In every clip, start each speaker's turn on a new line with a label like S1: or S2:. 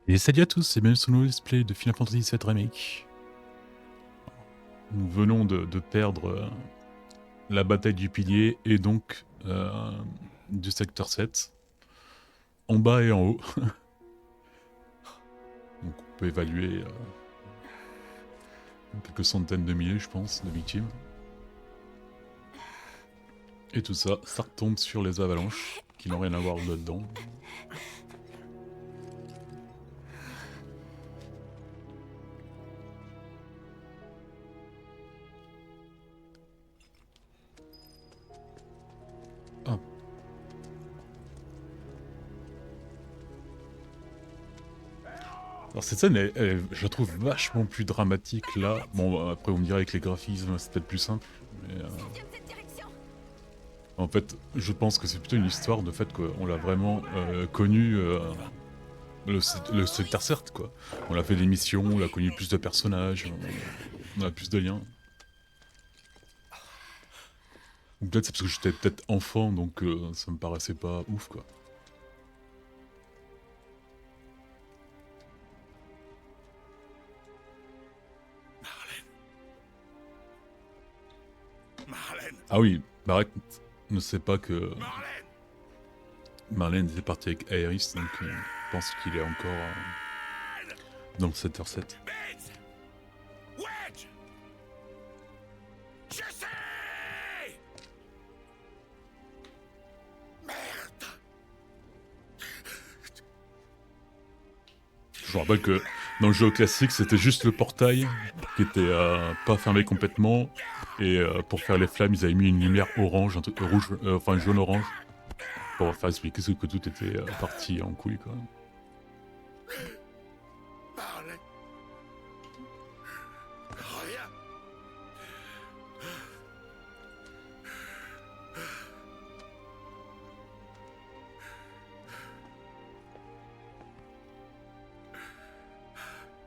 S1: Et salut à tous et bienvenue sur le let's play de Final Fantasy VII Remake. Nous venons de perdre la bataille du pilier et donc du secteur 7, en bas et en haut. Donc on peut évaluer quelques centaines de milliers, je pense, de victimes. Et tout ça, ça retombe sur les avalanches, qui n'ont rien à voir là-dedans. Ah. Alors cette scène, je la trouve vachement plus dramatique là. Bon, après vous me direz que les graphismes, c'est peut-être plus simple, mais... En fait, je pense que c'est plutôt une histoire de fait qu'on l'a vraiment connu, le secteur certes, quoi. On a fait des missions, on a connu plus de personnages, on a plus de liens. Ou peut-être c'est parce que j'étais peut-être enfant, donc ça me paraissait pas ouf, quoi.
S2: Marlène.
S1: Ah oui, Barrett ne sait pas que
S2: Marlène.
S1: Marlène était partie avec Aerys, donc il pense qu'il est encore dans le secteur 7.
S2: Bates. Wedge. Jesse. Merde.
S1: Je me rappelle que dans le jeu classique, c'était juste le portail qui était pas fermé complètement. Et pour faire les flammes, ils avaient mis une lumière orange, un truc rouge, enfin jaune-orange. Pour faire expliquer que tout était parti en couille, quoi.
S2: Marlène. Rien.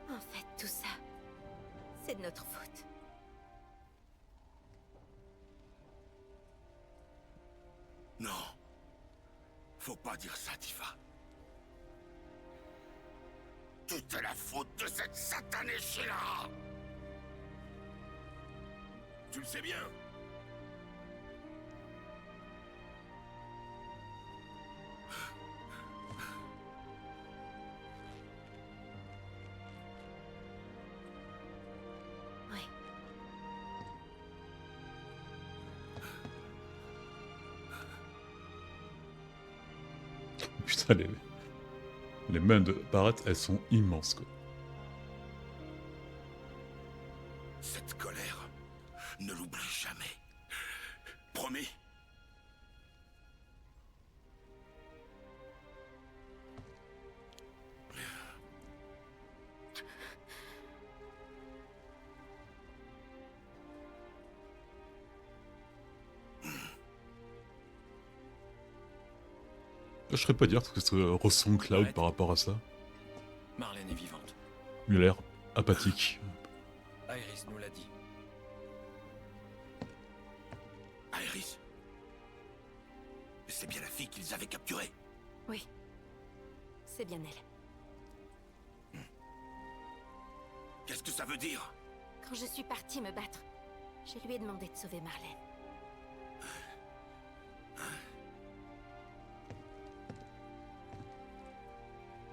S3: En fait, tout ça, c'est de notre faute.
S2: Non. Faut pas dire ça, Tifa. Tout est la faute de cette satanée Sheila. Tu le sais bien.
S3: Oui.
S1: Putain, les mains de Barrett, elles sont immenses, quoi.
S2: Cette colère, ne l'oublie jamais. Promis.
S1: Je serais pas dire que ce ressent Cloud par rapport à ça.
S4: Marlène est vivante.
S1: Il a l'air apathique.
S4: Aerys nous l'a dit.
S2: Aerys. C'est bien la fille qu'ils avaient capturée.
S3: Oui. C'est bien elle.
S2: Qu'est-ce que ça veut dire?
S3: Quand je suis partie me battre, je lui ai demandé de sauver Marlène.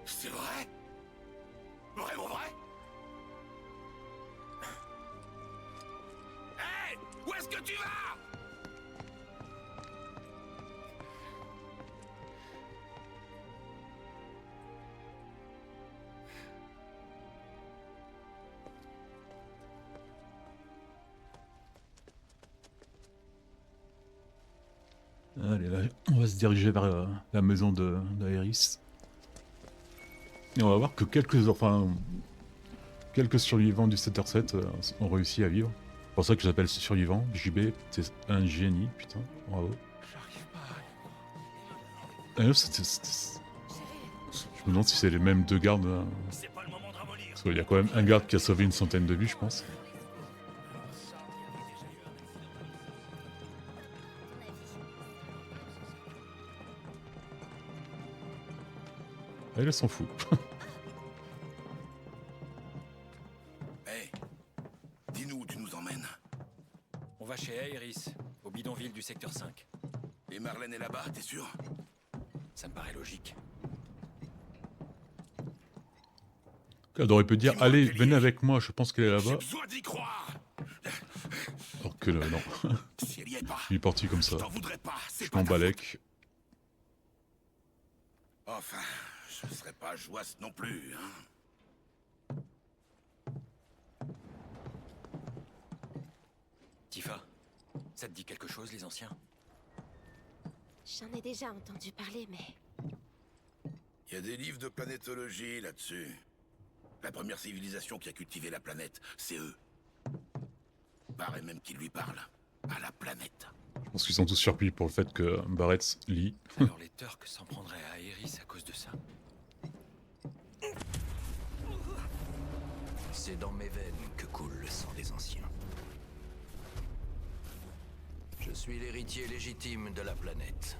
S2: C'est vrai? Vraiment vrai? Hé! Où est-ce que tu vas?
S1: Allez, là, on va se diriger vers la maison d'Aerys. Et on va voir que quelques survivants du Sector 7 ont réussi à vivre. C'est pour ça que j'appelle survivant. JB, c'est un génie, putain, bravo.
S2: J'arrive pas.
S1: Je me demande si c'est les mêmes deux gardes.
S2: C'est pas le moment de ramollir.
S1: Parce qu'il y a quand même un garde qui a sauvé une centaine de vies, je pense. Ah, il s'en fout.
S4: secteur 5.
S2: Et Marlène est là-bas, t'es sûr?
S4: Ça me paraît logique.
S1: Elle aurait pu dire
S2: Dis-moi
S1: allez,
S2: qu'elle y
S1: venez
S2: est.
S1: avec moi, je pense qu'elle est
S2: J'ai
S1: là-bas.
S2: besoin d'y croire.
S1: Alors que non,
S2: Si elle y est pas,
S1: il est parti comme
S2: je
S1: ça.
S2: t'en voudrais pas. C'est
S1: Je
S2: pas
S1: m'en
S2: ta faute.
S1: balèque.
S2: Enfin, je serais pas jouasse non plus, hein.
S4: Tifa, ça te dit quelque chose, les anciens?
S3: J'en ai déjà entendu parler, mais...
S2: Il y a des livres de planétologie là-dessus. La première civilisation qui a cultivé la planète, c'est eux. Paraît même qu'ils lui parlent. À la planète.
S1: Je pense qu'ils sont tous surpris pour le fait que Barrett lit.
S4: Alors les Turks s'en prendraient à Aerys à cause de ça.
S5: C'est dans mes veines que coule le sang des anciens. Je suis l'héritier légitime de la planète.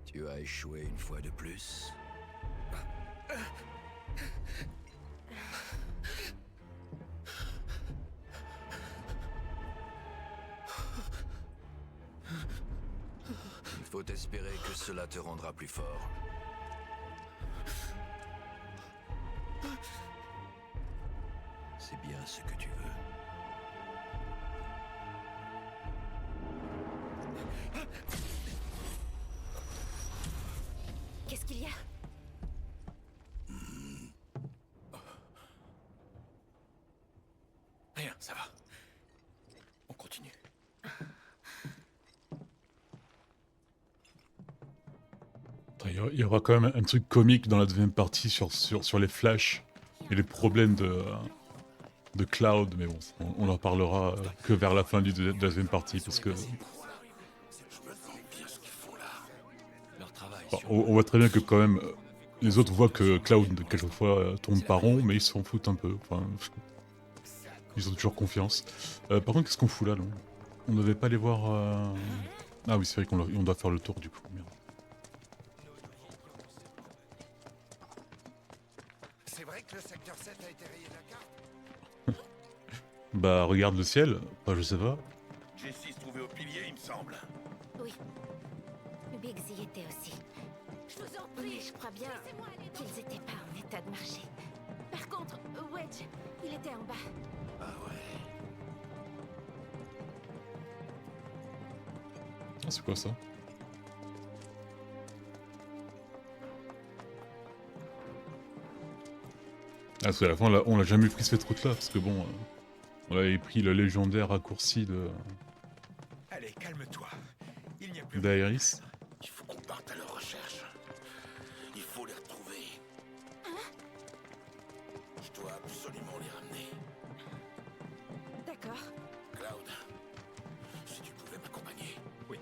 S5: Tu as échoué une fois de plus. Il faut espérer que cela te rendra plus fort. C'est bien ce que tu veux.
S3: Qu'est-ce qu'il y a?
S4: Rien, ça va. On continue.
S1: Il y aura quand même un truc comique dans la deuxième partie sur les flashs et les problèmes de Cloud, mais bon, on en parlera que vers la fin de la deuxième partie, parce que
S2: Je me demande bien ce qu'ils font là.
S4: Leur travail
S1: enfin,
S4: sur...
S1: on voit très bien que quand même les autres voient que Cloud quelquefois tourne pas rond, mais ils s'en foutent un peu. Enfin, ils ont toujours confiance. Par contre, qu'est-ce qu'on fout là, non? On devait pas les voir. Ah oui, c'est vrai qu'on doit faire le tour du coup. Merde.
S2: C'est vrai que le secteur 7 a été rayé de la carte?
S1: Bah regarde le ciel. Enfin, je sais pas.
S2: Jessie se trouvait au pilier, il me semble.
S3: Oui. Biggs y était aussi. Je vous en prie. Mais je crois bien qu'ils étaient pas en état de marcher. Par contre, Wedge, il était en bas.
S2: Ah ouais.
S1: Ah, c'est quoi ça? Ah, parce qu'à la fin, on l'a jamais pris cette route-là, parce que bon, on avait pris le légendaire raccourci
S2: Allez, calme-toi. Il n'y a plus
S1: d'Aerys.
S2: Il faut qu'on parte à leur recherche. Il faut les retrouver. Je dois absolument les ramener.
S3: D'accord.
S2: Cloud, si tu pouvais m'accompagner.
S4: Oui.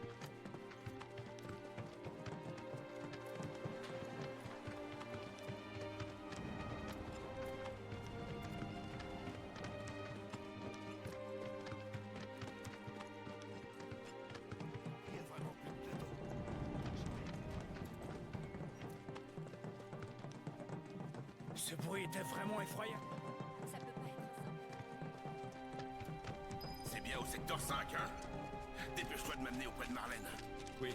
S2: Il y a vraiment plus de plateau.
S6: Ce bruit était vraiment effrayant.
S3: Ça peut pas être ça.
S2: C'est bien au secteur 5, hein? Dépêche-toi de m'amener auprès de Marlène.
S4: Oui.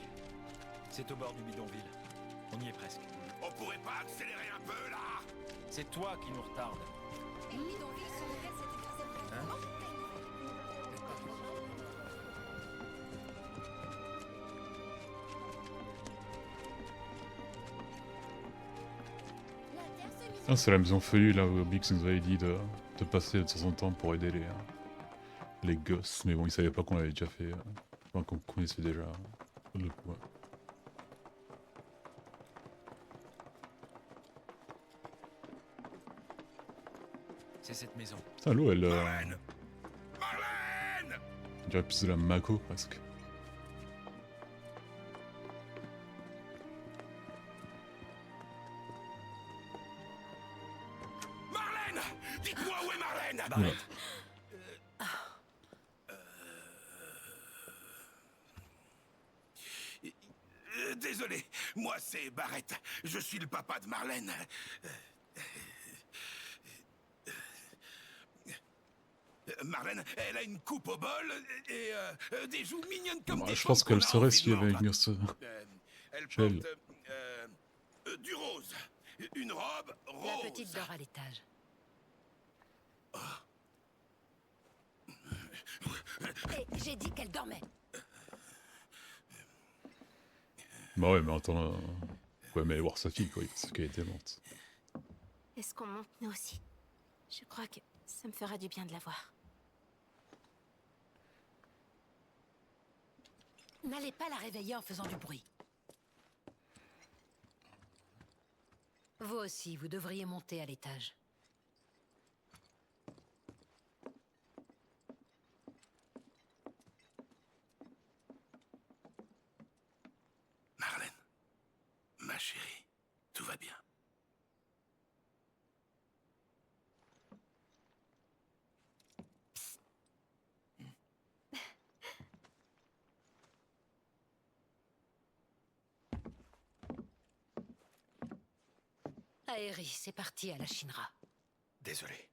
S4: C'est au bord du bidonville. On y est presque.
S2: On pourrait pas accélérer un peu, là?
S4: C'est toi qui nous retarde.
S1: Ah, c'est la maison feuillue là où Biggs nous avait dit de passer de temps en temps pour aider les gosses. Mais bon, ils savaient pas qu'on l'avait déjà fait. Enfin, qu'on connaissait déjà le coup. Ouais.
S4: C'est cette maison.
S1: Putain, l'eau, elle.
S2: Marlène! Marlène!
S1: On dirait plus de la Mako presque.
S2: Marlène! Dites-moi où est Marlène!
S1: Oula.
S2: Désolé, moi c'est Barrett. Je suis le papa de Marlène. Marlène, elle a une coupe au bol et des joues mignonnes comme des
S1: Je
S2: pommes
S1: pense qu'elle
S2: qu'on a
S1: saurait
S2: envie
S1: s'il y
S2: de
S1: avait
S2: mordre.
S1: une ce...
S2: Elle
S1: Gel.
S2: porte du rose. Une robe
S7: La
S2: rose.
S7: petite dort à l'étage.
S3: Et j'ai dit qu'elle dormait.
S1: Bah ouais, mais attends... Ouais, mais aller voir sa fille, quoi, il pensait qu'elle était morte.
S3: Est-ce qu'on monte nous aussi? Je crois que ça me fera du bien de la voir.
S7: N'allez pas la réveiller en faisant du bruit. Vous aussi, vous devriez monter à l'étage.
S2: Marlène, ma chérie, tout va bien.
S7: Aéris est parti à la Shinra.
S4: Désolé.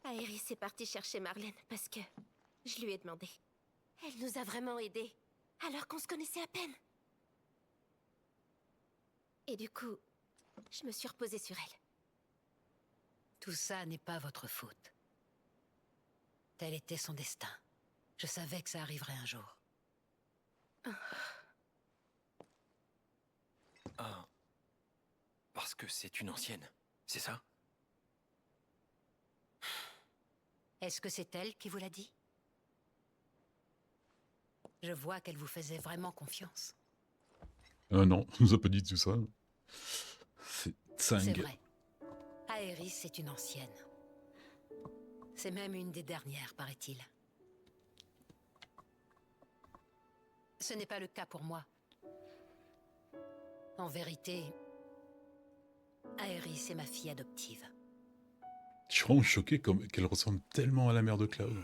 S3: Aéris est partie chercher Marlène parce que je lui ai demandé. Elle nous a vraiment aidés, alors qu'on se connaissait à peine. Et du coup, je me suis reposée sur elle.
S7: Tout ça n'est pas votre faute. Tel était son destin. Je savais que ça arriverait un jour.
S4: Ah. Parce que c'est une ancienne, c'est ça?
S7: Est-ce que c'est elle qui vous l'a dit? Je vois qu'elle vous faisait vraiment confiance.
S1: Non, on nous a pas dit tout ça. C'est
S7: C'est
S1: Tsang.
S7: vrai. Aéris est une ancienne. C'est même une des dernières, paraît-il. Ce n'est pas le cas pour moi. En vérité, Aéris est ma fille adoptive.
S1: Je suis vraiment choqué qu'elle ressemble tellement à la mère de Cloud.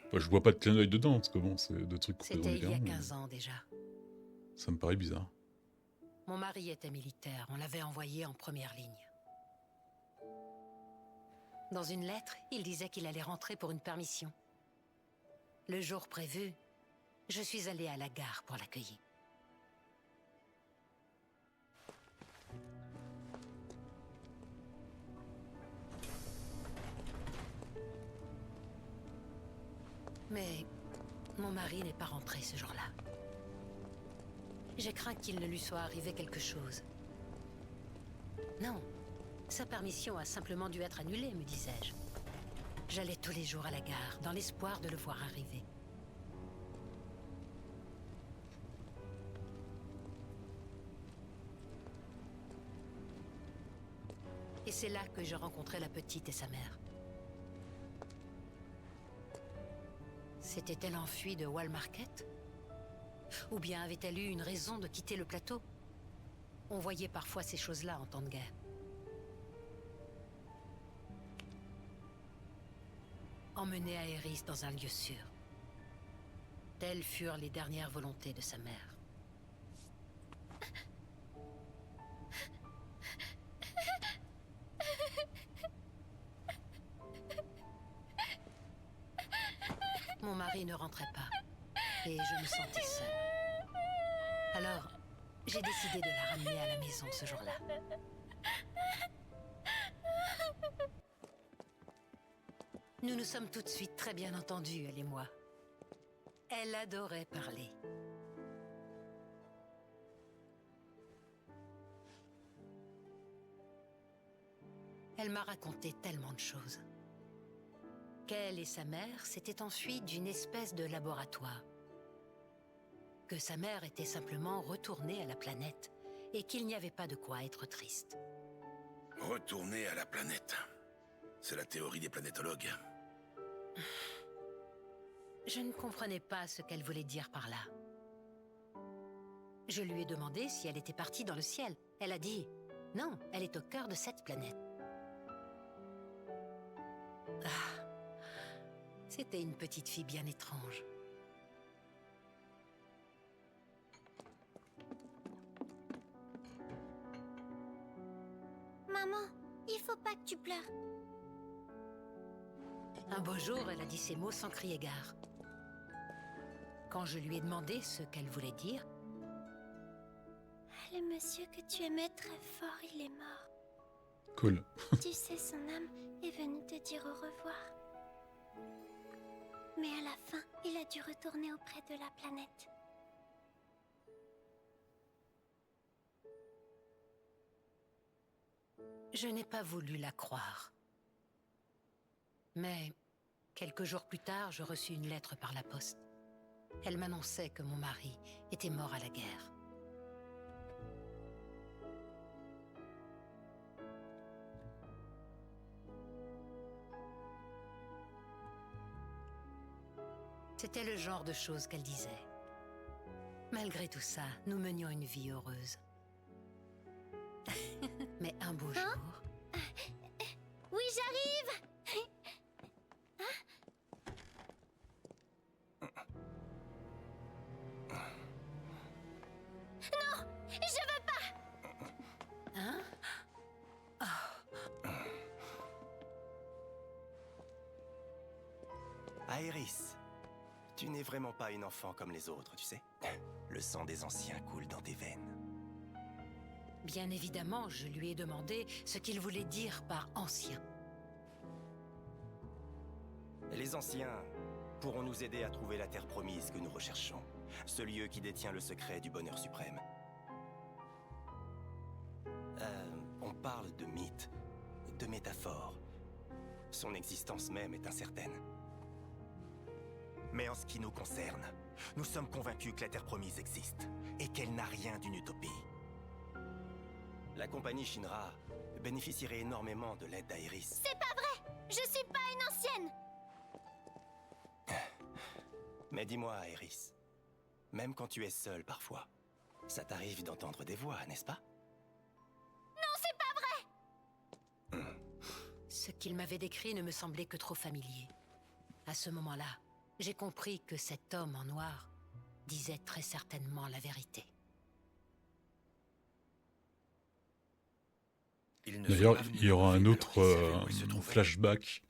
S1: Enfin, je vois pas de clin d'œil dedans, parce que bon, c'est deux trucs complètement
S7: C'était il y a
S1: différents.
S7: 15 ans déjà.
S1: Ça me paraît bizarre.
S7: Mon mari était militaire, on l'avait envoyé en première ligne. Dans une lettre, il disait qu'il allait rentrer pour une permission. Le jour prévu, je suis allée à la gare pour l'accueillir. Mais mon mari n'est pas rentré ce jour-là. J'ai craint qu'il ne lui soit arrivé quelque chose. Non, sa permission a simplement dû être annulée, me disais-je. J'allais tous les jours à la gare, dans l'espoir de le voir arriver. Et c'est là que je rencontrai la petite et sa mère. S'était-elle enfuie de Wall Market? Ou bien avait-elle eu une raison de quitter le plateau? On voyait parfois ces choses-là en temps de guerre. Emmener Aéris dans un lieu sûr. Telles furent les dernières volontés de sa mère. Mon mari ne rentrait pas, et je me sentais seule. Alors, j'ai décidé de la ramener à la maison ce jour-là. Nous nous sommes tout de suite très bien entendus, elle et moi. Elle adorait parler. Elle m'a raconté tellement de choses. Qu'elle et sa mère s'étaient enfuies d'une espèce de laboratoire. Que sa mère était simplement retournée à la planète et qu'il n'y avait pas de quoi être triste.
S2: Retourner à la planète. C'est la théorie des planétologues.
S7: Je ne comprenais pas ce qu'elle voulait dire par là. Je lui ai demandé si elle était partie dans le ciel. Elle a dit « Non, elle est au cœur de cette planète. » Ah, c'était une petite fille bien étrange.
S3: Tu pleures.
S7: Un beau jour, elle a dit ces mots sans crier gare. Quand je lui ai demandé ce qu'elle voulait dire,
S3: Le monsieur que tu aimais très fort, il est mort.
S1: Cool.
S3: Tu sais, son âme est venue te dire au revoir. Mais à la fin, il a dû retourner auprès de la planète.
S7: je n'ai pas voulu la croire. Mais quelques jours plus tard, je reçus une lettre par la poste. Elle m'annonçait que mon mari était mort à la guerre. C'était le genre de choses qu'elle disait. Malgré tout ça, nous menions une vie heureuse. Mais un beau jour...
S3: Oui, j'arrive! Non! Je veux pas!
S7: Hein?
S8: Aerys, tu n'es vraiment pas une enfant comme les autres, tu sais. Le sang des anciens coule dans tes veines.
S7: Bien évidemment, je lui ai demandé ce qu'il voulait dire par ancien.
S8: Les anciens pourront nous aider à trouver la terre promise que nous recherchons. Ce lieu qui détient le secret du bonheur suprême. On parle de mythes, de métaphores. Son existence même est incertaine. Mais en ce qui nous concerne, nous sommes convaincus que la terre promise existe et qu'elle n'a rien d'une utopie. La compagnie Shinra bénéficierait énormément de l'aide d'Aerys.
S3: C'est pas vrai! Je suis pas une ancienne!
S8: Mais dis-moi, Aerys, même quand tu es seule parfois, ça t'arrive d'entendre des voix, n'est-ce pas?
S3: Non, c'est pas vrai!
S7: Ce qu'il m'avait décrit ne me semblait que trop familier. À ce moment-là, j'ai compris que cet homme en noir disait très certainement la vérité.
S1: D'ailleurs, il y aura un autre flashback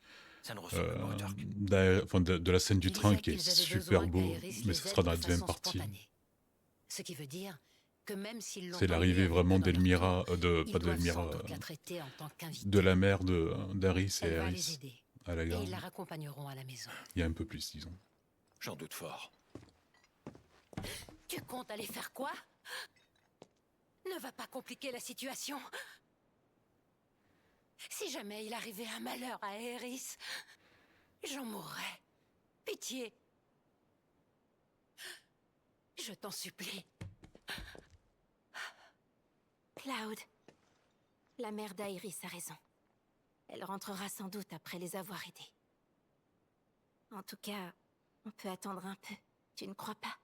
S1: de la scène du
S7: Il
S1: train
S7: disait
S1: qui est
S7: qu'ils avaient
S1: super
S7: besoin
S1: beau,
S7: qu'Aerys
S1: mais
S7: les
S1: ce
S7: aide
S1: sera dans la
S7: de
S1: deuxième
S7: façon
S1: partie.
S7: spontanée. Ce qui veut dire que même s'ils l'ont
S1: C'est l'arrivée vraiment d'Elmira, pas d'Elmira, de la mère d'Aerys et
S7: Elle va les
S1: Aerys
S7: aider
S1: à la
S7: et
S1: gare.
S7: ils la raccompagneront à la maison.
S1: Il y a un peu plus, disons.
S4: J'en doute fort.
S7: Tu comptes aller faire quoi? Ne va pas compliquer la situation. Si jamais il arrivait un malheur à Aerys, j'en mourrais. Pitié. Je t'en supplie.
S3: Cloud, la mère d'Aerys a raison. Elle rentrera sans doute après les avoir aidés. En tout cas, on peut attendre un peu. Tu ne crois pas?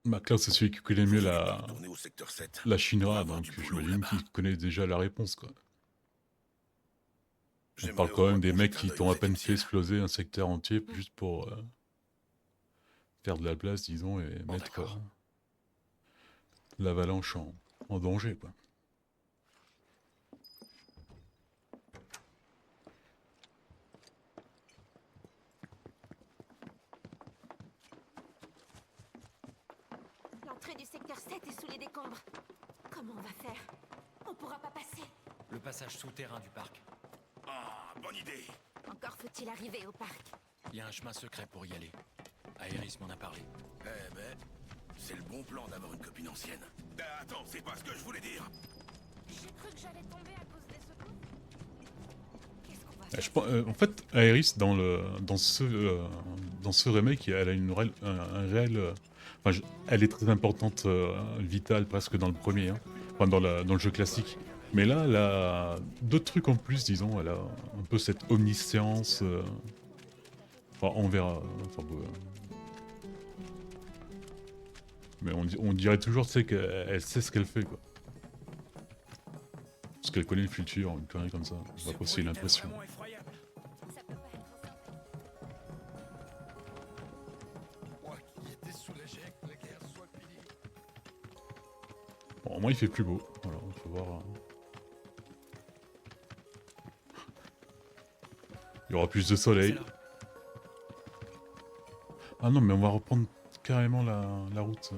S1: MacLeod, c'est celui qui connaît mieux
S2: Tourner au secteur 7.
S1: la
S2: On
S1: Shinra,
S2: va avoir
S1: donc
S2: du boulot
S1: j'imagine
S2: là-bas.
S1: qu'il connaît déjà la réponse, quoi. On
S2: J'aimerais
S1: parle
S2: au
S1: quand
S2: moins
S1: même des
S2: qu'on
S1: mecs
S2: jette un
S1: qui
S2: œil
S1: t'ont
S2: au
S1: à peine
S2: 7e
S1: fait
S2: ciel.
S1: exploser un secteur entier juste pour faire de la place, disons, et
S4: Bon,
S1: mettre
S4: d'accord.
S1: l'avalanche en danger, quoi.
S3: L'entrée du secteur 7 est sous les décombres. Comment on va faire? On pourra pas passer.
S4: Le passage souterrain du parc.
S2: Ah, bonne idée.
S3: Encore faut-il arriver au parc.
S4: Il y a un chemin secret pour y aller. Aerys m'en a parlé.
S2: Eh ben, c'est le bon plan d'avoir une copine ancienne. Attends, c'est pas ce que je voulais dire.
S3: J'ai cru que j'allais tomber à cause des secours. Qu'est-ce qu'on va
S1: En fait, Aerys, dans ce remake, elle a elle est très importante, vitale presque dans le premier, hein. Enfin dans le jeu classique. Mais là, elle a d'autres trucs en plus, disons. Elle a un peu cette omniscience. Enfin, on verra. Enfin, bon, mais on dirait toujours, tu sais, qu'elle sait ce qu'elle fait, quoi. Parce qu'elle connaît le futur, une connerie comme ça. On va pas aussi l'impression.
S6: Vraiment effroyable.
S3: Ça peut pas être ça.
S5: Moi qui étais soulagé que la guerre soit finie.
S1: Bon, Au moins il fait plus beau. Voilà, on peut voir. Il y aura plus de soleil.
S4: C'est là.
S1: Ah non, mais on va reprendre carrément la route.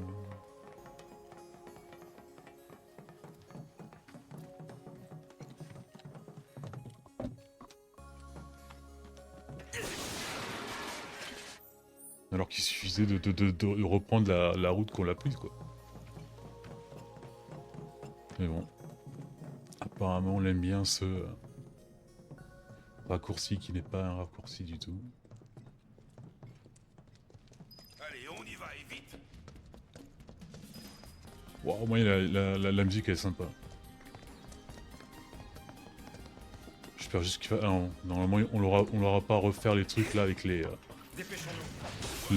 S1: Alors qu'il suffisait de reprendre la route qu'on l'a prise, quoi. Mais bon. Apparemment, on aime bien ce raccourci qui n'est pas un raccourci du tout.
S2: Allez, on y va, et vite.
S1: Wow, au moins la musique elle est sympa. J'espère juste qu'il va... Ah non, normalement on l'aura pas à refaire les trucs là avec les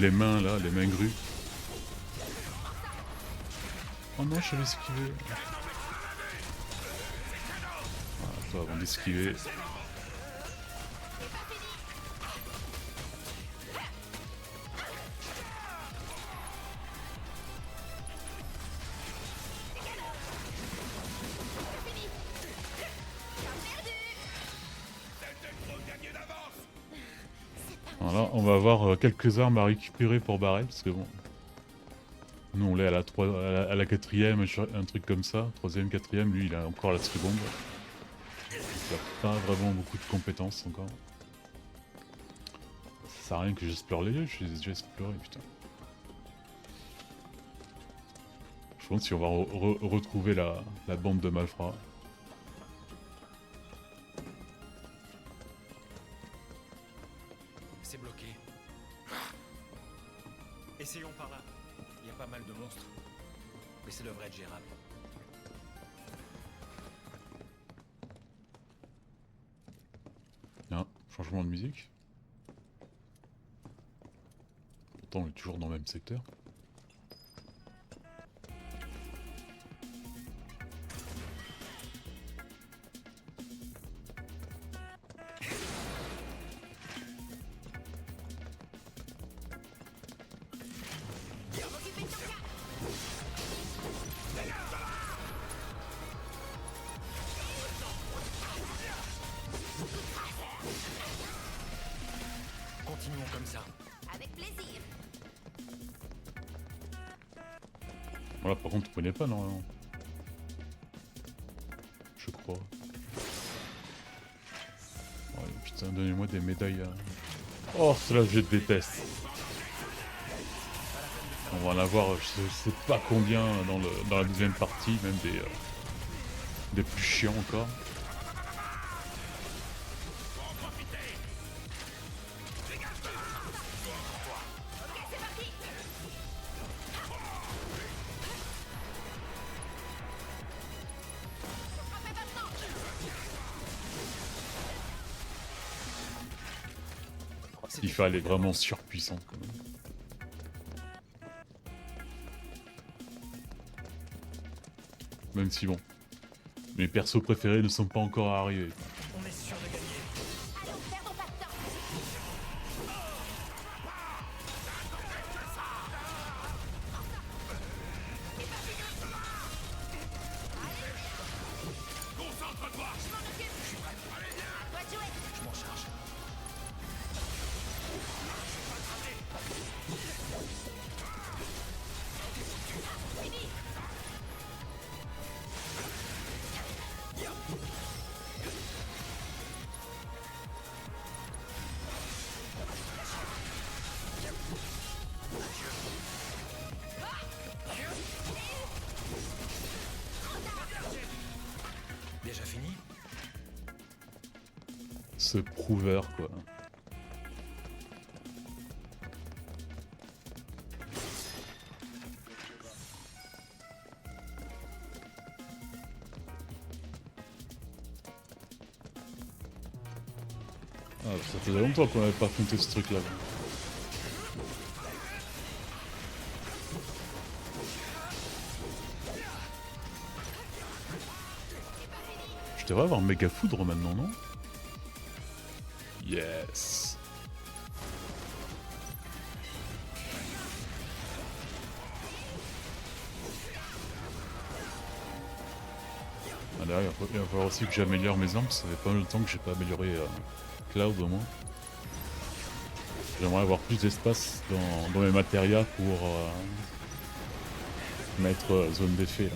S1: mains là, les mains grues. Oh non, je savais esquiver. Voilà, toi avant d'esquiver. Voilà, on va avoir quelques armes à récupérer pour Barret, parce que bon... Nous on l'est à la 4ème, un truc comme ça, 3ème, 4ème, lui il a encore la seconde. Il a pas vraiment beaucoup de compétences encore. Ça sert à rien que j'explore les lieux, je les ai déjà explorés, putain. Je pense si on va retrouver la bande de malfrats.
S4: C'est bloqué. Essayons par là. Il y a pas mal de monstres. Mais ça devrait être gérable.
S1: Tiens, changement de musique. Pourtant on est toujours dans le même secteur.
S4: Continuons comme ça.
S3: Avec plaisir.
S1: Voilà, par contre, on connaît pas normalement. Je crois. Oh, putain, donnez-moi des médailles. Oh, cela je déteste. On va en avoir, je sais pas combien dans la deuxième partie, même des plus chiants encore. Tifa elle est vraiment surpuissante quand même. Même si bon, mes persos préférés ne sont pas encore arrivés.
S4: On est sûr de gagner.
S3: Allons, perdons pas de temps.
S2: Concentre-toi.
S3: Je m'en occupe.
S2: Je suis prêt. Allez, viens.
S3: À toi de jouer.
S4: Je m'en charge. Déjà fini?
S1: Ce prouveur quoi. Ah, ça faisait longtemps qu'on n'avait pas affronté ce truc là. Je devrais avoir méga foudre maintenant, non? Yes. Là, il va falloir aussi que j'améliore mes armes. Ça fait pas mal de temps que j'ai pas amélioré Cloud au moins. J'aimerais avoir plus d'espace dans mes matérias pour mettre zone d'effet. Là.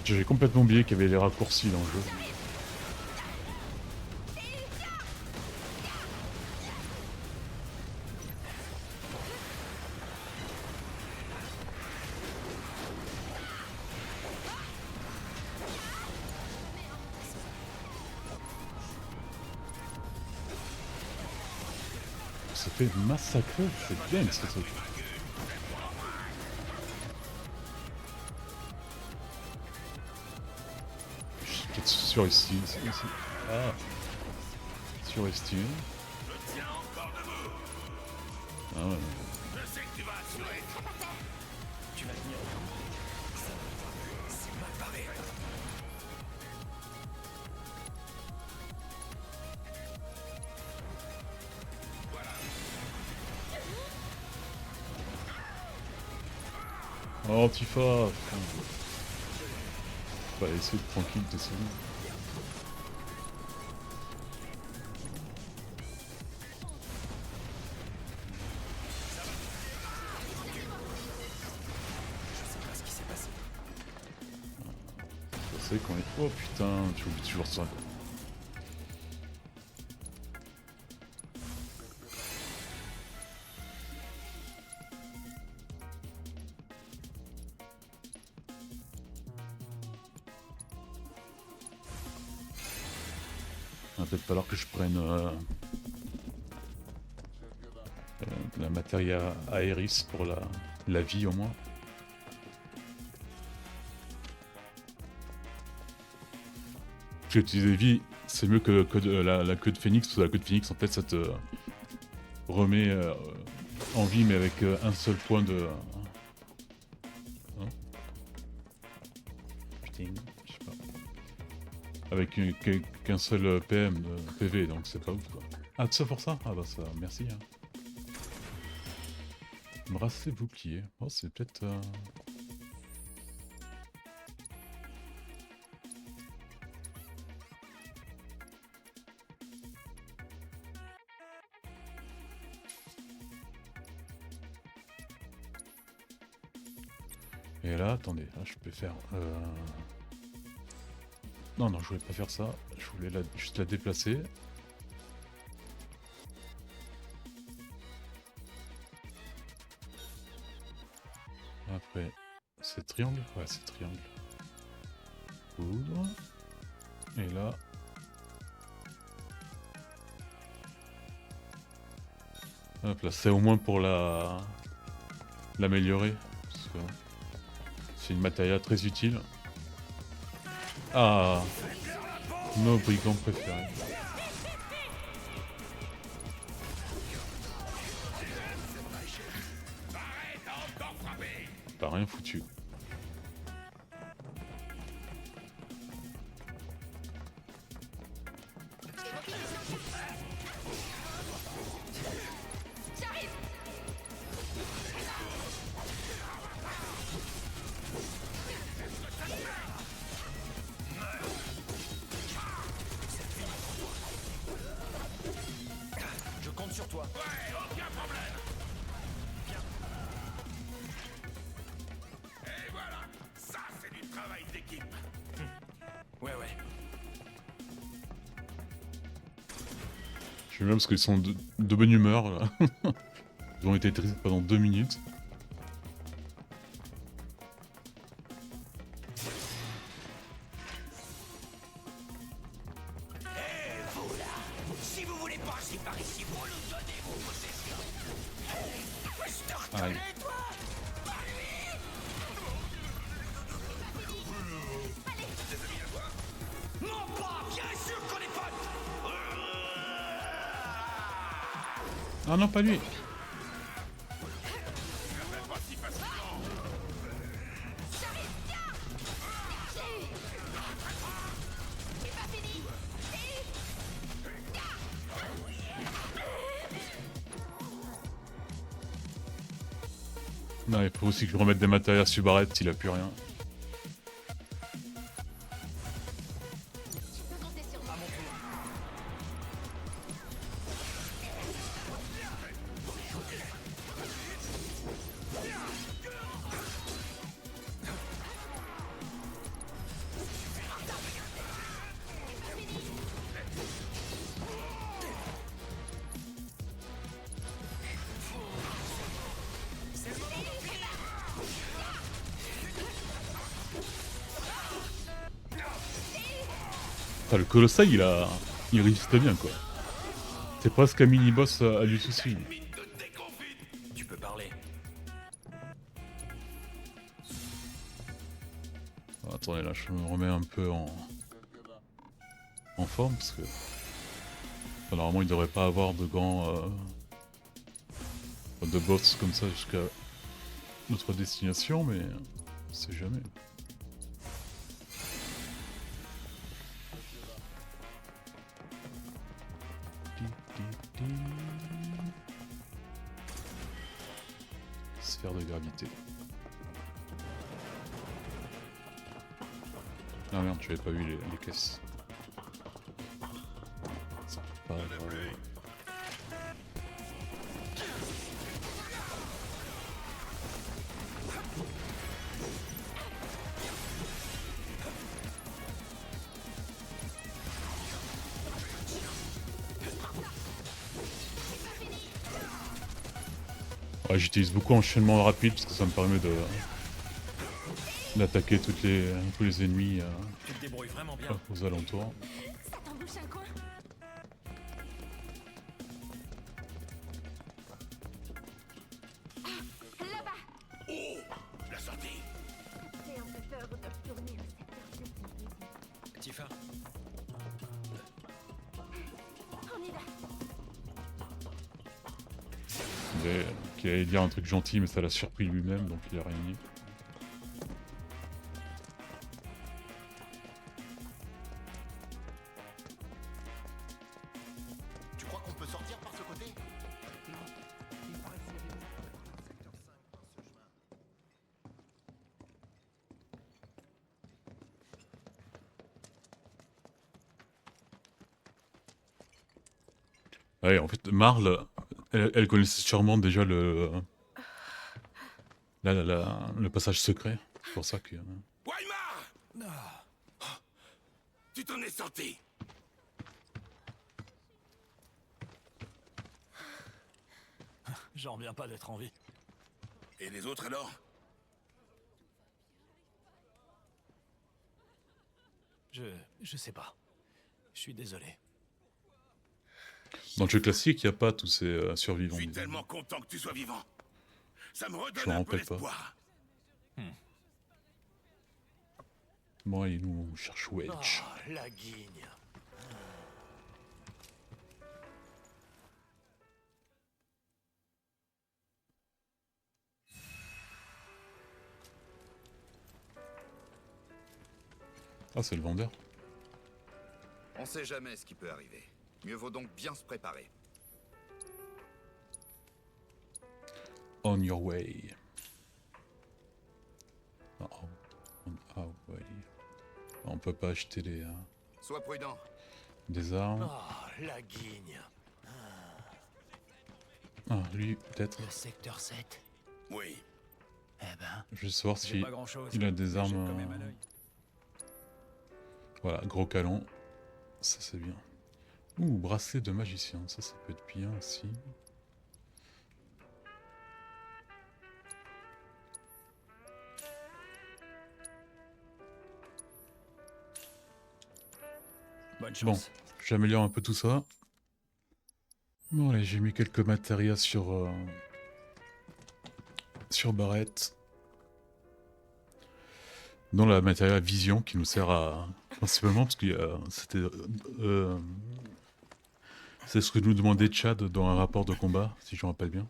S1: J'ai complètement oublié qu'il y avait les raccourcis dans le jeu. Ça fait massacrer, c'est bien ce truc. Je suis peut-être surestimé. Ah, surestimé. Ah ouais.
S4: Tu vas tenir. C'est mal barré.
S1: Oh, Tifa! Bah, essayer de tranquille, t'es sûr. Je sais qu'on est. Oh putain, tu oublies toujours ça. Il va peut-être falloir que je prenne la matière Aéris pour la vie au moins. Parce que utiliser vie, c'est mieux que la queue de phénix, parce que la queue de phénix en fait ça te remet en vie mais avec un seul point de... Hein putain, je sais pas. Avec qu'un seul PM de PV, donc c'est pas ouf quoi. Ah, tout ça pour ça? Ah bah ça, merci. Hein. Bracelet bouclier. Oh, c'est peut-être... Et là, attendez, là je peux faire... Non, non, je voulais pas faire ça. Je voulais juste la déplacer. Après, c'est triangle? Ouais, c'est triangle. Poudre. Et là... Hop là, c'est au moins pour l'améliorer. Parce que c'est une matériel très utile. Ah, nos brigands préférés. Pas rien foutu.
S4: Je compte sur toi.
S2: Ouais, aucun problème. Et voilà, ça c'est du travail d'équipe.
S4: Ouais, ouais.
S1: Je suis même parce qu'ils sont de bonne humeur là. Ils ont été tristes pendant 2 minutes.
S6: Si vous voulez passer par ici, vous nous donnez vos possessions. Hey, je te
S1: Aïe.
S6: reconnais, toi. Pas lui. Non pas, bien sûr qu'on est potes.
S1: Ah non, pas lui. Non, il faut aussi que je remette des matériaux sur Barrett, il a plus rien. Enfin, le Colossal, il résiste bien, quoi. C'est presque un mini-boss à lui souci.
S4: Tu peux parler.
S1: Attendez, là, je me remets un peu en forme, parce que... Enfin, normalement, il devrait pas avoir de grands... de boss comme ça jusqu'à notre destination, mais... on sait jamais. Sphère de gravité. Ah merde, j'avais pas vu les caisses. C'est pas grave. Ouais, j'utilise beaucoup enchaînement rapide parce que ça me permet d'attaquer tous les ennemis
S4: Tu te débrouilles vraiment bien.
S1: aux alentours.
S3: Ça t'embouche un coin? Ah, là-bas!
S2: Oh, la sortie.
S3: J'ai un peu peur de retourner au secteur 7.
S4: Tifa,
S3: On y va!
S1: Qu'il allait dire un truc gentil, mais ça l'a surpris lui-même, donc il a rien dit.
S8: Tu crois qu'on peut sortir par ce côté? Non. Il paraît qu'il y avait une secteur 5 dans ce chemin.
S1: Ouais, en fait, Marle, elle connaissait sûrement déjà le passage secret. C'est pour ça que...
S2: Weimar! Tu t'en es sorti.
S4: j'en reviens pas d'être en vie.
S2: Et les autres alors?
S4: Je sais pas. Je suis désolé.
S1: Dans le jeu classique, il n'y a pas tous ces
S2: Je
S1: survivants.
S2: suis
S1: disons.
S2: tellement content que tu sois vivant. Ça me redonne
S1: m'en
S2: un peu
S1: rappelle pas.
S2: l'espoir.
S1: Moi, et nous, on cherche Wedge.
S4: Oh, la guigne.
S1: Ah, c'est le vendeur.
S5: On sait jamais ce qui peut arriver. Mieux vaut donc bien se préparer.
S1: On your way. Oh, on our way. On peut pas acheter
S5: Sois prudent.
S1: des armes.
S4: Oh, la guigne.
S1: Ah, lui, peut-être.
S4: Le secteur 7.
S2: Oui.
S4: Eh ben,
S1: Je vais savoir
S4: j'ai
S1: si
S4: pas grand-chose.
S1: il a des
S4: mais
S1: armes.
S4: jette quand même un œil.
S1: Voilà, gros canon. Ça, c'est bien. Ouh, bracelet de magicien. Ça peut être bien aussi.
S4: Bonne
S1: Bon,
S4: chance.
S1: j'améliore un peu tout ça. Bon, allez, j'ai mis quelques matérias sur Barrett. Dans la matériel vision qui nous sert à... Principalement parce que c'était... c'est ce que nous demandait Chad dans un rapport de combat, si je me rappelle bien.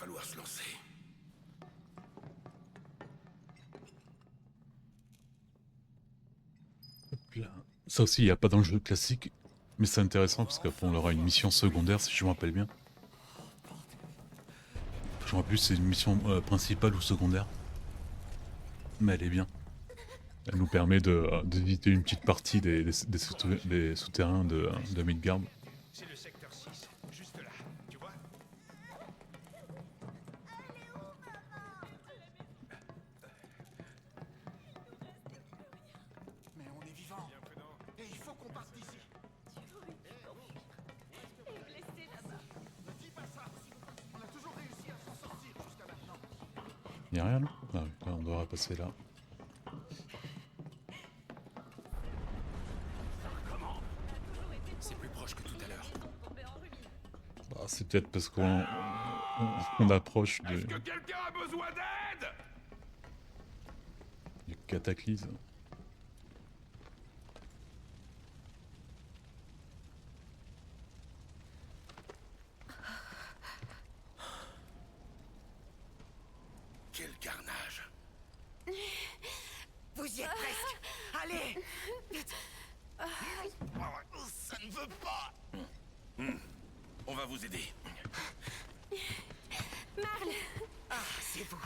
S2: falloir se lancer.
S1: Hop là. Ça aussi, il n'y a pas dans le jeu classique, mais c'est intéressant parce qu'après on aura une mission secondaire si je me rappelle bien. Je me rappelle plus si c'est une mission principale ou secondaire. Mais elle est bien. Elle nous permet de visiter une petite partie des souterrains de Midgard.
S4: C'est le secteur 6, juste là, tu vois?
S6: Mais on est vivant. Et il faut qu'on parte d'ici. Ne dis pas ça. On a toujours réussi à s'en sortir jusqu'à maintenant.
S1: Y'a rien là? Ah oui, là on devra passer là.
S4: C'est plus proche que tout à l'heure.
S1: Bah, c'est peut-être parce qu'on approche
S2: Est-ce que quelqu'un a besoin d'aide?
S1: du cataclysme.
S2: Quel carnage.
S6: Vous y êtes presque. Allez. Ça ne veut pas.
S2: On va vous aider.
S3: Marle!
S6: Ah, c'est vous.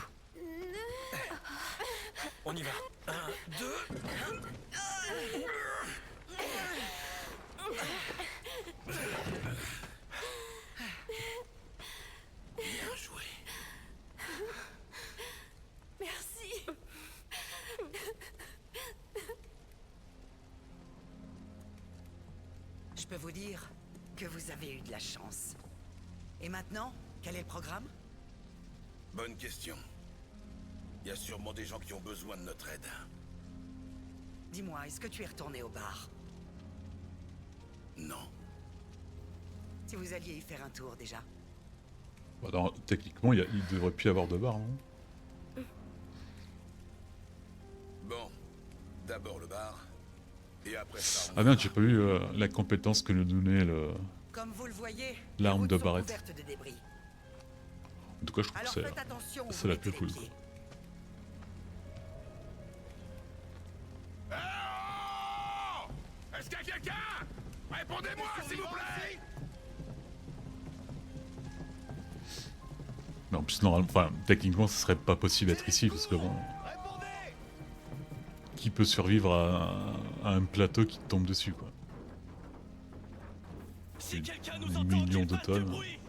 S4: On y va. 1, 2...
S2: Bien joué.
S3: Merci!
S6: Je peux vous dire que vous avez eu de la chance. Et maintenant, quel est le programme?
S2: Bonne question. Il y a sûrement des gens qui ont besoin de notre aide.
S6: Dis-moi, est-ce que tu es retourné au bar?
S2: Non.
S6: Si vous alliez y faire un tour déjà.
S1: Bah, techniquement, il devrait plus y avoir de bar, non?
S2: Bon. D'abord le bar. Et après ça, on
S1: Ah merde,
S2: verra.
S1: j'ai pas eu la compétence que nous donnait le...
S6: Comme vous le voyez,
S1: L'arme
S6: les routes
S1: de
S6: sont
S1: Barrett.
S6: couvertes de débris.
S1: En tout cas, je trouve
S6: Alors
S1: que
S6: faites attention où
S1: c'est
S6: vous
S1: la
S6: mettez
S1: plus
S6: les
S1: cool.
S6: pieds.
S2: Oh! Est-ce qu'il y a quelqu'un? Répondez-moi, s'il vous plaît!
S1: Mais en plus, normalement, enfin, techniquement, ce serait pas possible d'être ici parce que bon, qui peut survivre à un plateau qui te tombe dessus, quoi?
S4: Si quelqu'un nous
S1: Des
S4: entend,
S1: millions
S4: qu'il
S1: de
S4: fasse
S1: tonnes.
S4: du bruit.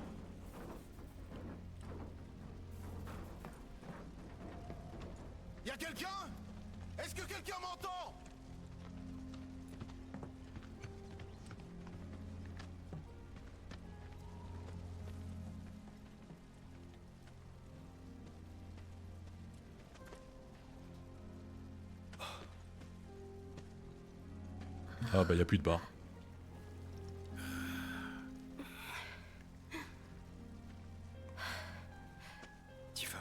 S6: Y a quelqu'un? Est-ce que quelqu'un m'entend?
S1: Ah bah, y a plus de bar.
S4: Tu vas.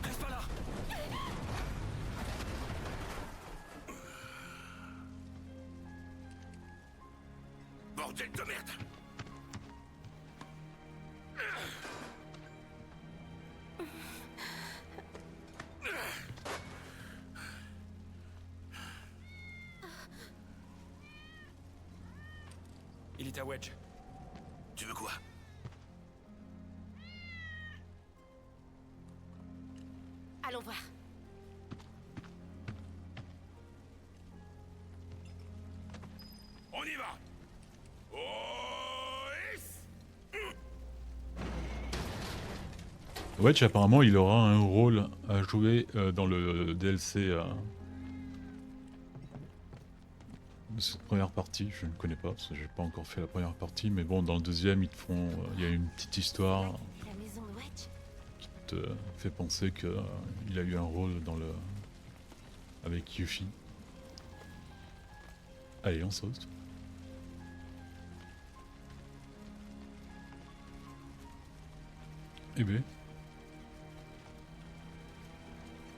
S4: Reste pas là.
S2: Bordel de merde!
S4: Il est à Wedge.
S2: Tu veux quoi?
S3: Allons voir.
S2: On y va! Oh!
S1: Wedge, apparemment, il aura un rôle à jouer dans le DLC de cette première partie. Je ne connais pas, parce que j'ai pas encore fait la première partie, mais bon, dans le deuxième, ils te font, il y a une petite histoire
S3: La maison de Wedge?
S1: qui te fait penser que il a eu un rôle dans le avec Yuffie. Allez, on saute. Eh ben.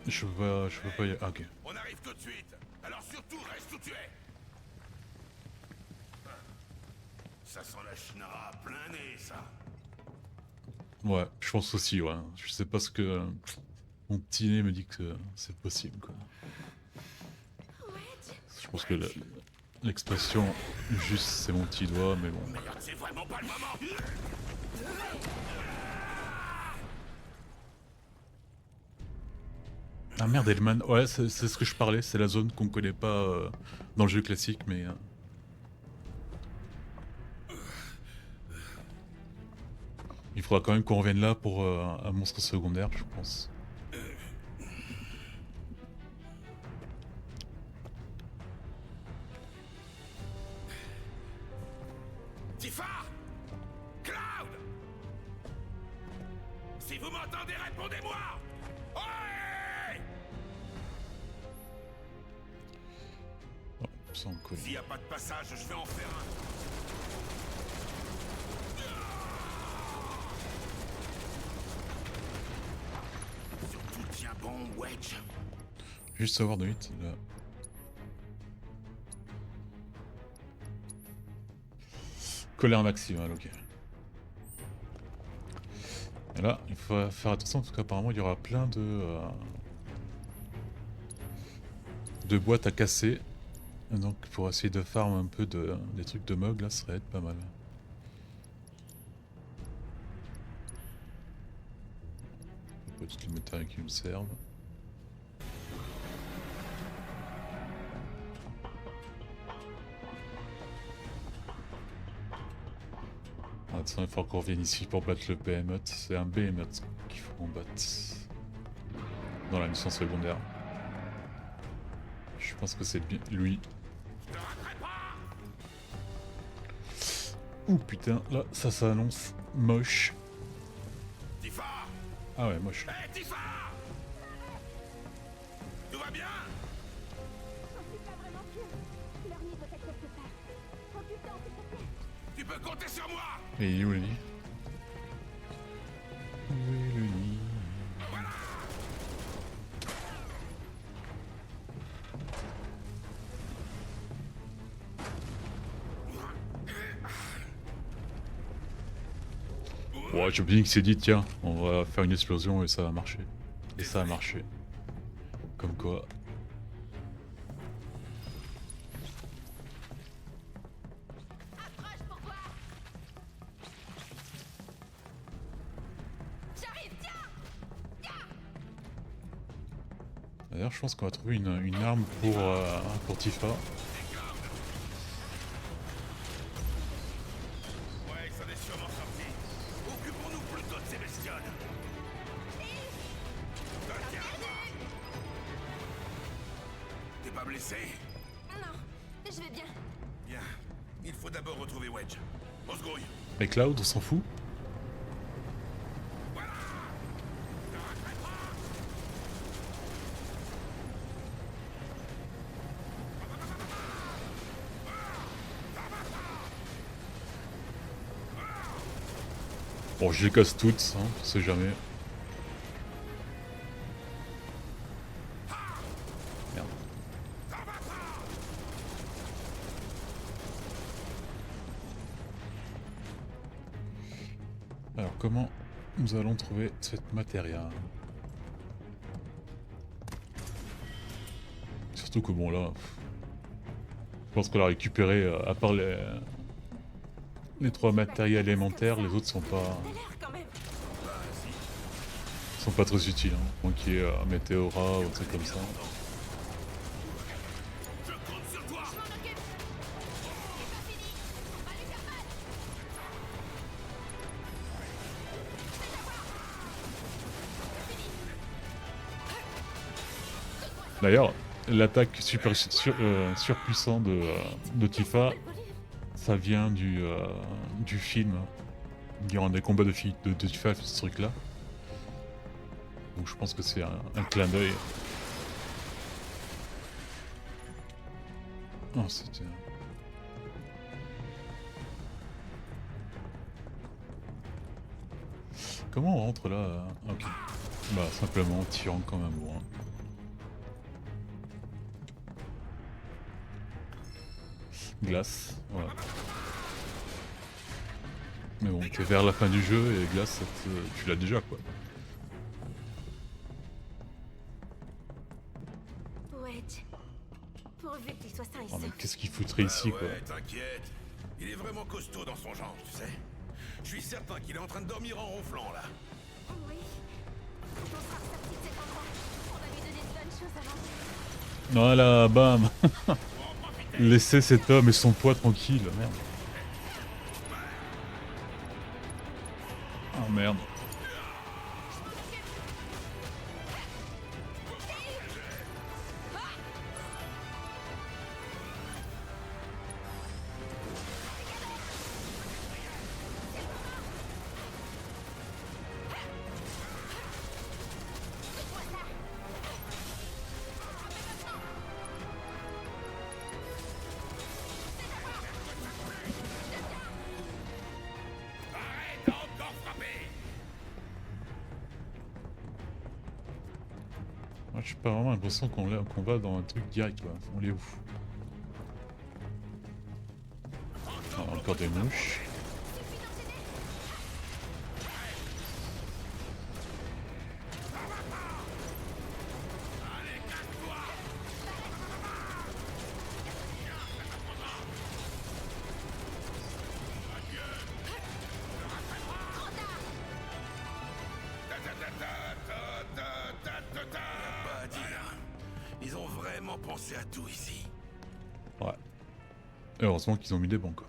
S1: Je veux pas y aller. Ah, ok.
S2: On arrive tout de suite. Alors surtout, reste où tu es. Ça sent la Shinra à plein nez, ça.
S1: Ouais, je pense aussi, ouais. Je sais pas ce que... mon petit nez me dit que c'est possible, quoi. Je pense que l'expression juste c'est mon petit doigt, mais bon.
S2: Merde, c'est vraiment pas le moment.
S1: Ah merde, Hellman, ouais, c'est ce que je parlais, c'est la zone qu'on connaît pas dans le jeu classique, mais... il faudra quand même qu'on revienne là pour un monstre secondaire, je pense.
S2: Tifa! Cloud! Si vous m'entendez, répondez-moi! Ouais!
S1: Oh, ça on connaît.
S2: S'il n'y a pas de passage, je vais en faire un. Surtout tiens bon, Wedge.
S1: Juste savoir de vite, là. Colère maximale, ok. Et là, il faut faire attention parce qu'apparemment il y aura plein de boîtes à casser. Et donc pour essayer de farm un peu des trucs de mog là, ça serait être pas mal. Pas tous les matériaux qui me servent. Attends, il faut qu'on revienne ici pour battre le Behemoth. C'est un Behemoth qu'il faut qu'on batte. Dans la mission secondaire. Je pense que c'est bien lui. Ouh putain, là ça s'annonce moche.
S2: Tifa!
S1: Ah ouais, moche.
S2: Hé, Tifa! Tout va bien? Tu peux compter sur moi!
S1: Et il est où le lit? Où est le lit? Ouais, j'ai oublié qu'il s'est dit tiens, on va faire une explosion et ça va marcher. Et ça a marché. Comme quoi. D'ailleurs, je pense qu'on va trouver une arme pour Tifa.
S2: Ouais, ils s'en est sûrement sorti. Occupons-nous plutôt de ces bestioles. T'es pas blessé?
S3: Non, je vais bien.
S2: Bien. Il faut d'abord retrouver Wedge. On se grouille.
S1: Et Cloud, on s'en fout. Bon, je les casse toutes, hein, on sait jamais. Merde. Alors, comment nous allons trouver cette matière? Surtout que bon là, je pense qu'on l'a récupéré, à part les trois matériels élémentaires, les autres sont pas très utiles. Hein. Moins qu'il y ait Météora ou un truc comme ça.
S2: Je compte sur toi.
S1: D'ailleurs, l'attaque surpuissante de Tifa, ça vient du film. Durant des combats de Tifa, ce truc là. Donc je pense que c'est un clin d'œil. Oh, c'était... Comment on rentre là? Ok. Bah simplement en tirant quand même loin. Glace, voilà. Mais bon, t'es vers la fin du jeu et Glace, tu l'as déjà quoi.
S3: Wedge. Pourvu qu'il soit sain et
S1: Oh, mais
S3: sauf.
S1: qu'est-ce qu'il foutrait ici quoi?
S2: Ouais, t'inquiète. Il est vraiment costaud dans son genre, tu sais. Je suis certain qu'il est en train de dormir en ronflant, là.
S3: Oui. Quand on sera ressorti de cet endroit, on va lui donner de bonnes choses à manger.
S1: Voilà, bam. Laissez cet homme et son poids tranquille, merde. Oh merde. Moi j'ai pas vraiment l'impression qu'on va dans un truc direct quoi. On est où? Ah, encore des mouches.
S2: Pas à dire. Ils ont vraiment pensé à tout ici.
S1: Ouais. Et heureusement qu'ils ont mis des bons quoi.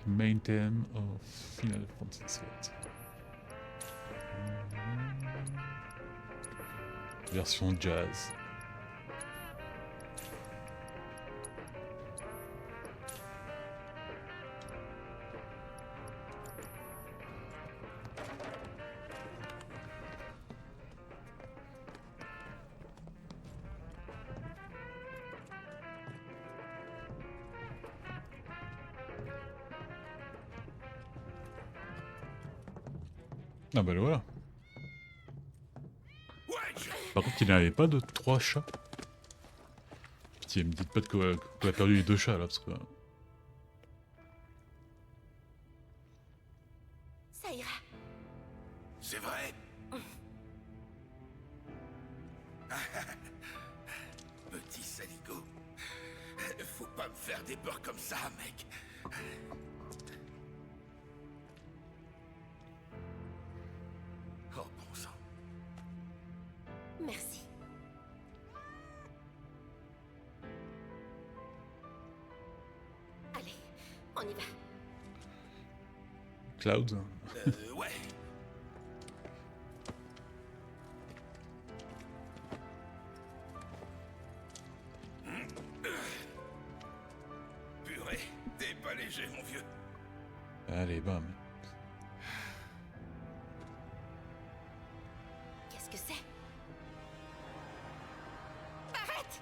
S1: Main theme of Final Fantasy VII. Version jazz. Ah bah le voilà. Par contre il n'avait pas de 3 chats. Pitié, me dites pas qu'on a perdu les 2 chats là parce que...
S3: Ça ira.
S2: C'est vrai. Petit saligo. Faut pas me faire des peurs comme ça, mec. Oh bon sang.
S3: Merci. Allez, on y va.
S1: Cloud.
S2: Ouais. Purée, t'es pas léger, mon vieux.
S1: Allez, bam.
S3: Qu'est-ce que c'est? Arrête!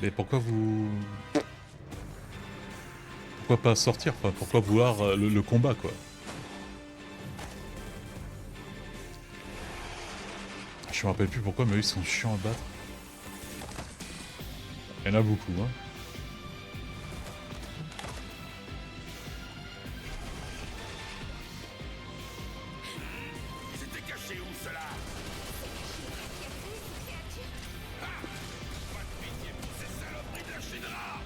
S1: Mais pourquoi vous... Pourquoi pas sortir, enfin, pourquoi vouloir le combat quoi? Je me rappelle plus pourquoi, mais eux ils sont chiants à battre. Il y en a beaucoup hein.
S2: Ils étaient cachés où, ceux-là? Ah! Pas de pitié pour ces saloperies de la Shinra!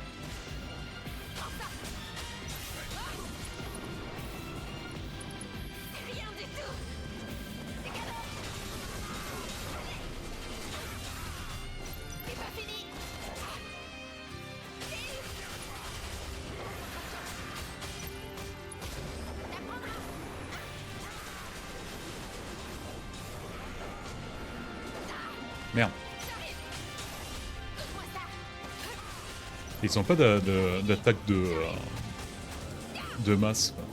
S3: Rien du tout! C'est cadeau! C'est pas fini!
S1: Merde. Ils ont pas d'attaque de masse quoi.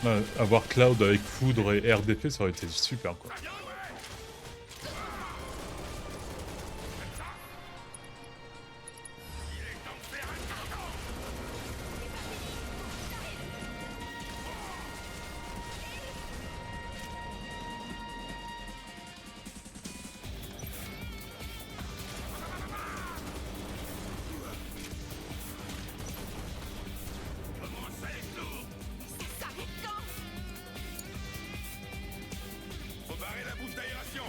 S1: Ouais, avoir Cloud avec foudre et air d'épée, ça aurait été super quoi.
S2: Faut barrer la bouche d'aération.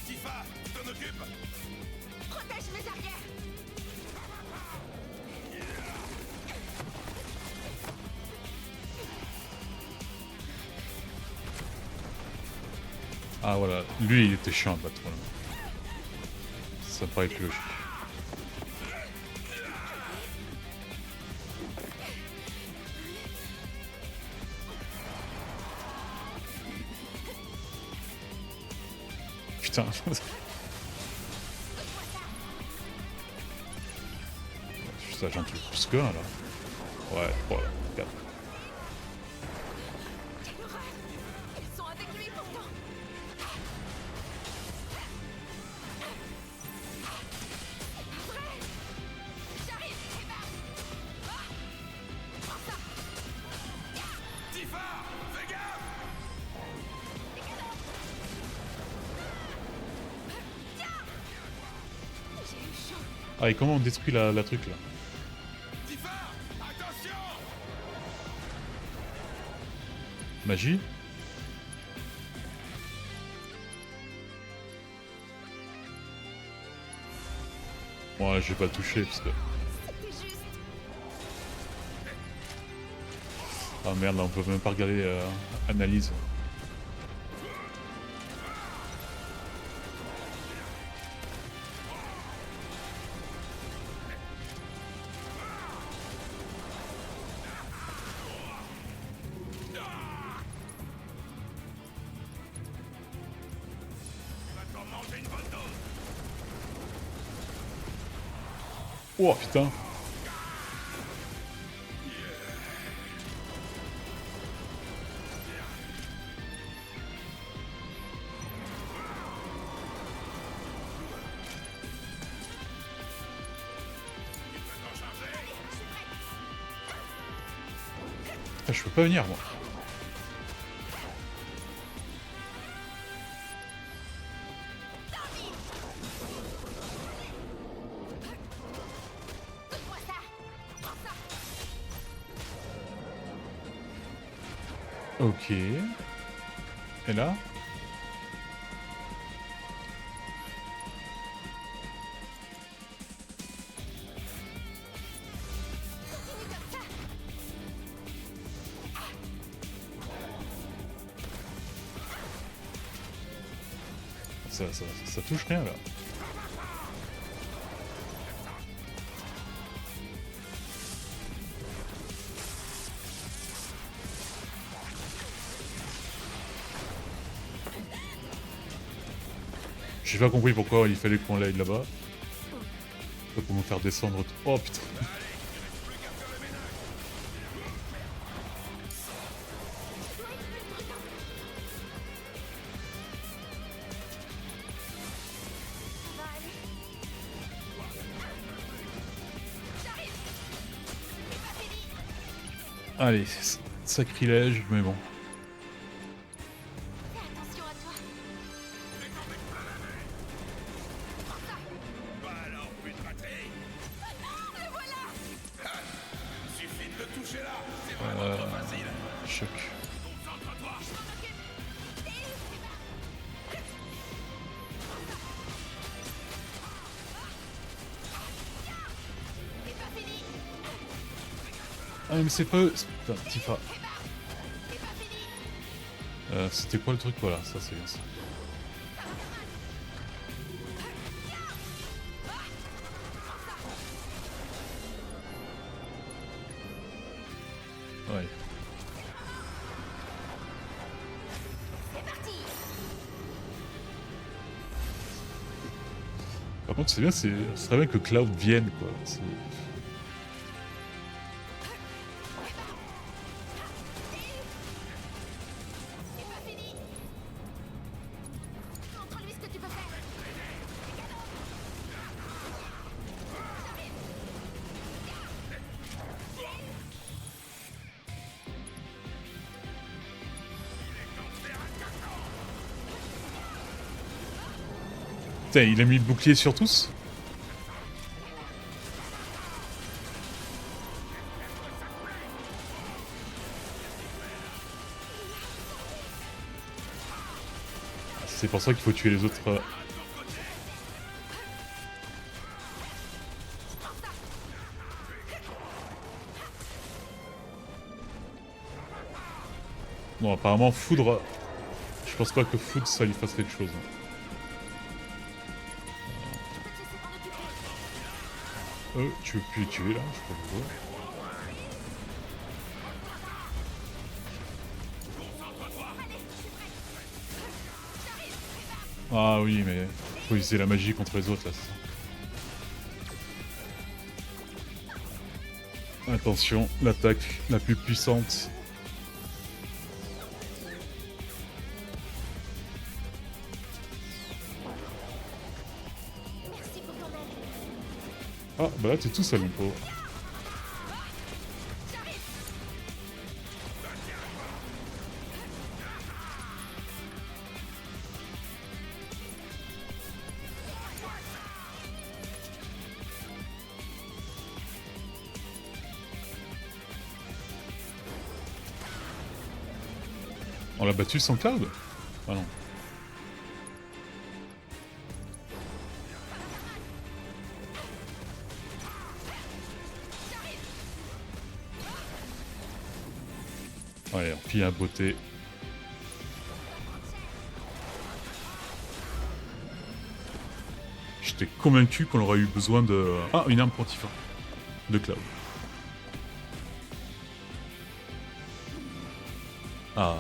S2: Tifa, tu t'en occupes.
S3: Protège mes arrières.
S1: Ah voilà, lui il était chiant à battre. Voilà. Ça paraît plus logique. Putain. Putain, j'en tue plus qu'un là. Ouais, voilà, 4.
S3: Quelle horreur. Ils sont avec lui pourtant. Vrai. J'arrive, Eva. Prends ça.
S2: Tifa, fais gaffe.
S3: J'ai eu chaud.
S1: Ah, et comment on détruit la truc là?
S2: Tifa, attention.
S1: Magie? Bon, là, je vais pas le toucher parce que.
S3: C'était juste.
S1: Ah merde, là, on peut même pas regarder analyse.
S2: Tu vas t'en manger une bonne dose.
S1: Oh putain! Ah, je peux pas venir moi.
S3: Donne-moi ça. Prends ça.
S1: Ok. Et là? Ça touche rien là. J'ai pas compris pourquoi il fallait qu'on l'aille là-bas. Pas pour me faire descendre. Oh putain.
S3: Ça va aller. J'arrive. C'est pas fini.
S1: Allez, sacrilège, mais bon.
S3: Fais attention à toi.
S2: Bah alors, plus de batterie.
S3: Le voilà.
S2: Suffit de le toucher là. C'est vraiment trop facile.
S1: Choc.
S2: Concentre-toi.
S3: C'est pas fini.
S1: Ah mais c'est pas eux. Putain, Tifa.
S3: C'est pas fini.
S1: C'était quoi le truc? Voilà, ça c'est bien ça. Ouais.
S3: C'est parti.
S1: Par contre, c'est bien, c'est serait bien que Cloud vienne quoi. Putain, il a mis le bouclier sur tous? C'est pour ça qu'il faut tuer les autres. Bon, apparemment, Foudre... Je pense pas que Foudre, ça lui fasse quelque chose. Tu veux plus les tuer, là? Je sais pas pourquoi. Ah oui, mais faut utiliser la magie contre les autres là. Attention, l'attaque la plus puissante. Ah bah là t'es tout seul mon pauvre. On l'a battu sans Cloud? Ah non. Allez, on pille à beauté. J'étais convaincu qu'on aurait eu besoin de... Ah, une arme pour Tifa. De Cloud. Ah.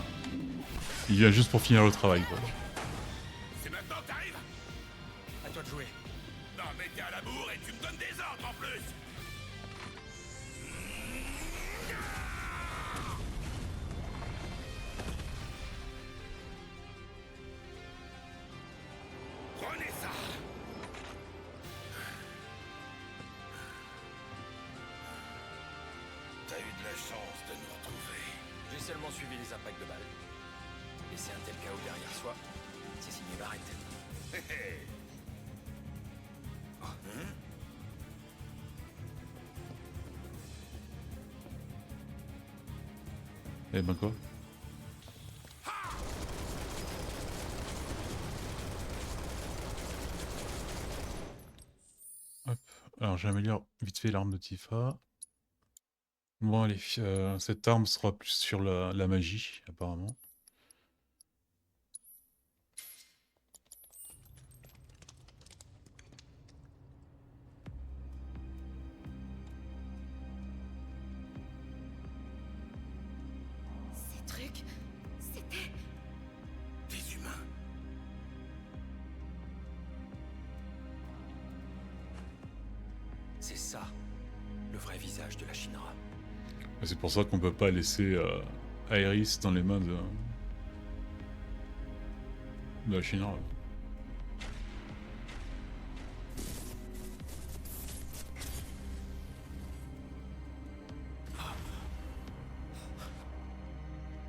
S1: Il vient juste pour finir le travail, quoi.
S2: C'est maintenant que t'arrives?
S4: À toi de jouer.
S2: Non mais t'es à la bourre et tu me donnes des ordres en plus. Prenez ça. T'as eu de la chance de nous retrouver.
S4: J'ai seulement suivi les impacts de balles. Laisser un tel chaos derrière soi, c'est signé Barrett.
S2: Hé hé.
S1: Eh ben quoi? Hop. Alors j'améliore vite fait l'arme de Tifa. Bon allez, cette arme sera plus sur la magie, apparemment.
S3: Ces trucs, c'était...
S2: Des humains.
S4: C'est ça, le vrai visage de la Shinra.
S1: Et c'est pour ça qu'on peut pas laisser Aerys dans les mains de la Shinra.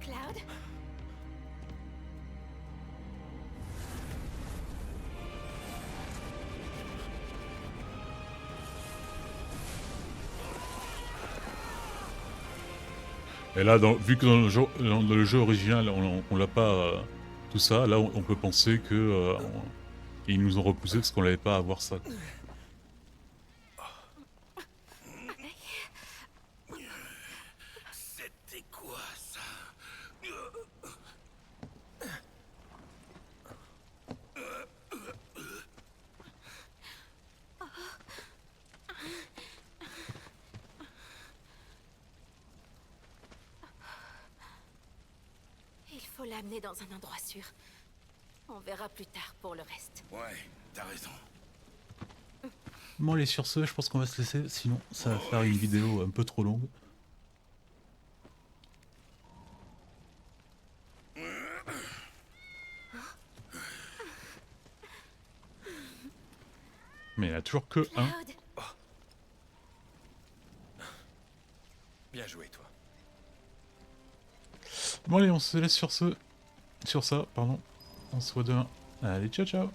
S3: Cloud?
S1: Et là, vu que dans le jeu original, on l'a pas tout ça, là on peut penser que ils nous ont repoussé parce qu'on n'avait pas à voir ça.
S2: C'était quoi ça?
S3: Il faut l'amener dans un endroit sûr. On verra plus tard pour le reste.
S2: Ouais, t'as raison.
S1: Bon allez, sur ce, je pense qu'on va se laisser, sinon ça va faire une vidéo un peu trop longue. Mais il n'y en a toujours que un.
S3: Cloud,
S4: Bien joué, toi.
S1: Bon allez, on se laisse sur ça, pardon. On se voit demain. Allez, ciao ciao.